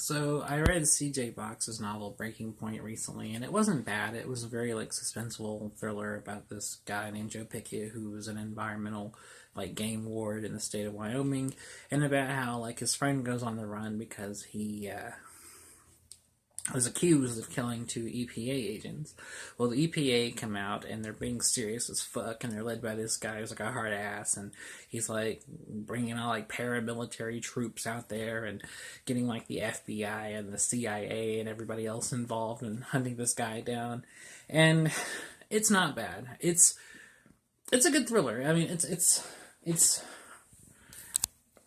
So I read C.J. Box's novel Breaking Point recently, and it wasn't bad. It was a very suspenseful thriller about this guy named Joe Pickett, who was an environmental game ward in the state of Wyoming, and about how his friend goes on the run because he was accused of killing two EPA agents. Well, the EPA come out and they're being serious as fuck, and they're led by this guy who's a hard ass, and he's bringing out paramilitary troops out there and getting the FBI and the CIA and everybody else involved in hunting this guy down. And it's not bad. It's a good thriller. I mean, it's.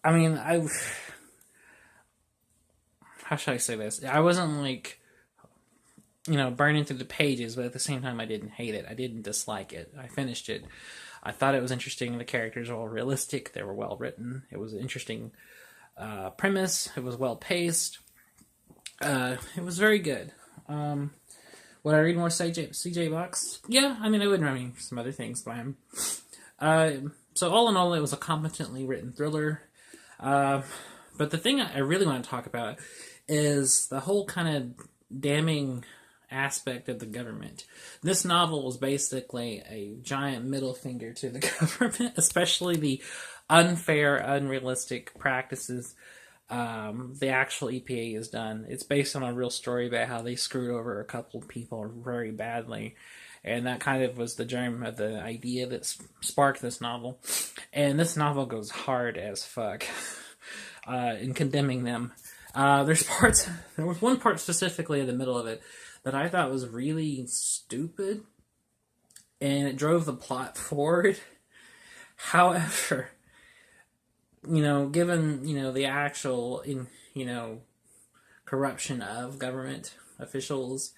I mean, how should I say this? I wasn't burning through the pages, but at the same time I didn't hate it. I didn't dislike it. I finished it. I thought it was interesting. The characters were all realistic. They were well written. It was an interesting premise. It was well paced. It was very good. Would I read more CJ Box? Yeah, I mean, I would read some other things by him. So all in all, it was a competently written thriller. But the thing I really want to talk about is the whole kind of damning aspect of the government. This novel was basically a giant middle finger to the government, especially the unfair, unrealistic practices the actual EPA has done. It's based on a real story about how they screwed over a couple of people very badly. And that kind of was the germ of the idea that sparked this novel. And this novel goes hard as fuck in condemning them. There was one part specifically in the middle of it that I thought was really stupid, and it drove the plot forward. However, given, the actual, corruption of government officials,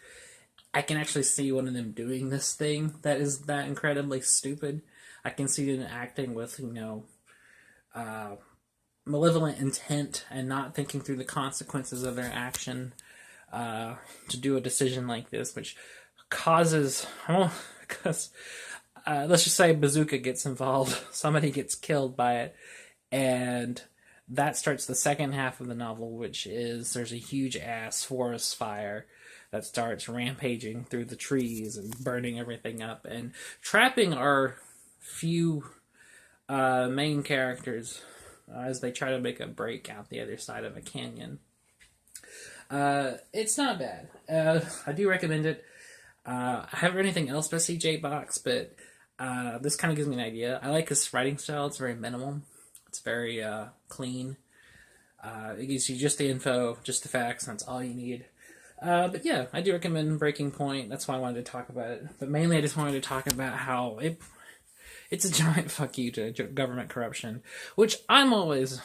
I can actually see one of them doing this thing that is that incredibly stupid. I can see them acting with, malevolent intent and not thinking through the consequences of their action to do a decision like this, which causes, because let's just say Bazooka gets involved, somebody gets killed by it, and that starts the second half of the novel, which is there's a huge ass forest fire that starts rampaging through the trees and burning everything up and trapping our few main characters as they try to make a break out the other side of a canyon. It's not bad. I do recommend it. I haven't read anything else by C.J. Box, but this kind of gives me an idea. I like his writing style. It's very minimal. It's very clean. It gives you just the info, just the facts, and that's all you need. But yeah, I do recommend Breaking Point. That's why I wanted to talk about it. But mainly I just wanted to talk about how it's a giant fuck you to government corruption, which I'm always,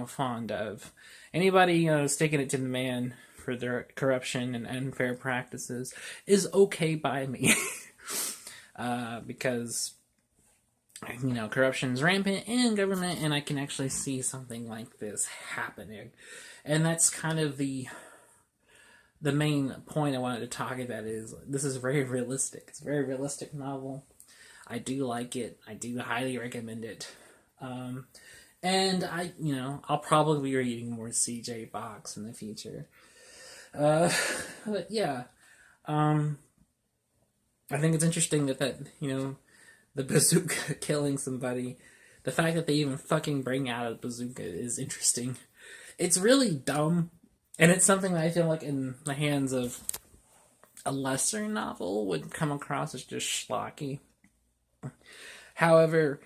fond of. Anybody, sticking it to the man for their corruption and unfair practices is okay by me. Because, corruption's rampant in government, and I can actually see something like this happening. And that's kind of the main point I wanted to talk about is this is very realistic. It's a very realistic novel. I do like it. I do highly recommend it. And I'll probably be reading more C.J. Box in the future. But yeah, I think it's interesting that the bazooka killing somebody, the fact that they even fucking bring out a bazooka is interesting. It's really dumb, and it's something that I feel like in the hands of a lesser novel would come across as just schlocky. However,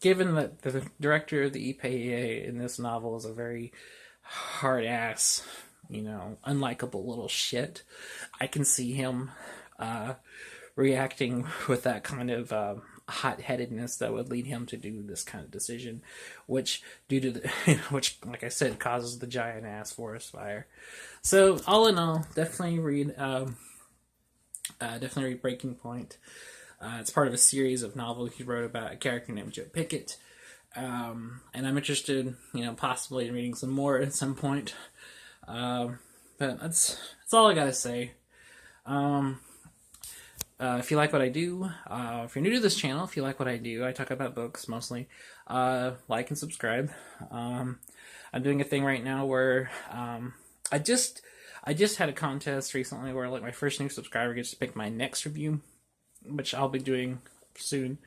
given that the director of the EPA in this novel is a very hard-ass, unlikable little shit, I can see him reacting with that kind of hot-headedness that would lead him to do this kind of decision, which, which, like I said, causes the giant-ass forest fire. So, all in all, definitely read Breaking Point. It's part of a series of novels he wrote about a character named Joe Pickett. And I'm interested, possibly in reading some more at some point. But that's all I gotta say. If you like what I do, if you're new to this channel, if you like what I do, I talk about books mostly, like and subscribe. I'm doing a thing right now where I just had a contest recently where like my first new subscriber gets to pick my next review, which I'll be doing soon.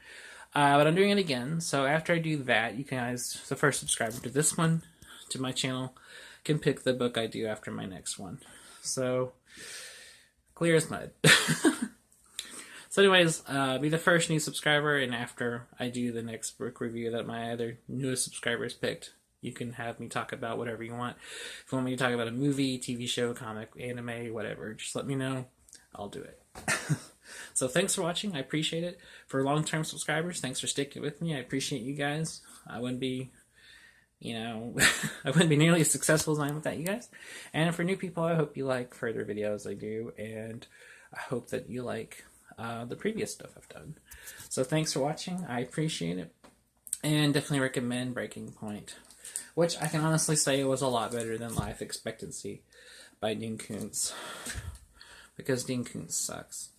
But I'm doing it again. So after I do that, you guys, the first subscriber to this one, to my channel, can pick the book I do after my next one. So clear as mud. So anyways, be the first new subscriber, and after I do the next book review that my other newest subscribers picked, you can have me talk about whatever you want. If you want me to talk about a movie, TV show, comic, anime, whatever, just let me know. I'll do it. So thanks for watching. I appreciate it. For long-term subscribers, thanks for sticking with me. I appreciate you guys. I wouldn't be, I wouldn't be nearly as successful as I am without you guys. And for new people, I hope you like further videos I do, and I hope that you like the previous stuff I've done. So thanks for watching. I appreciate it, and definitely recommend Breaking Point, which I can honestly say was a lot better than Life Expectancy by Dean Koontz, because Dean Koontz sucks.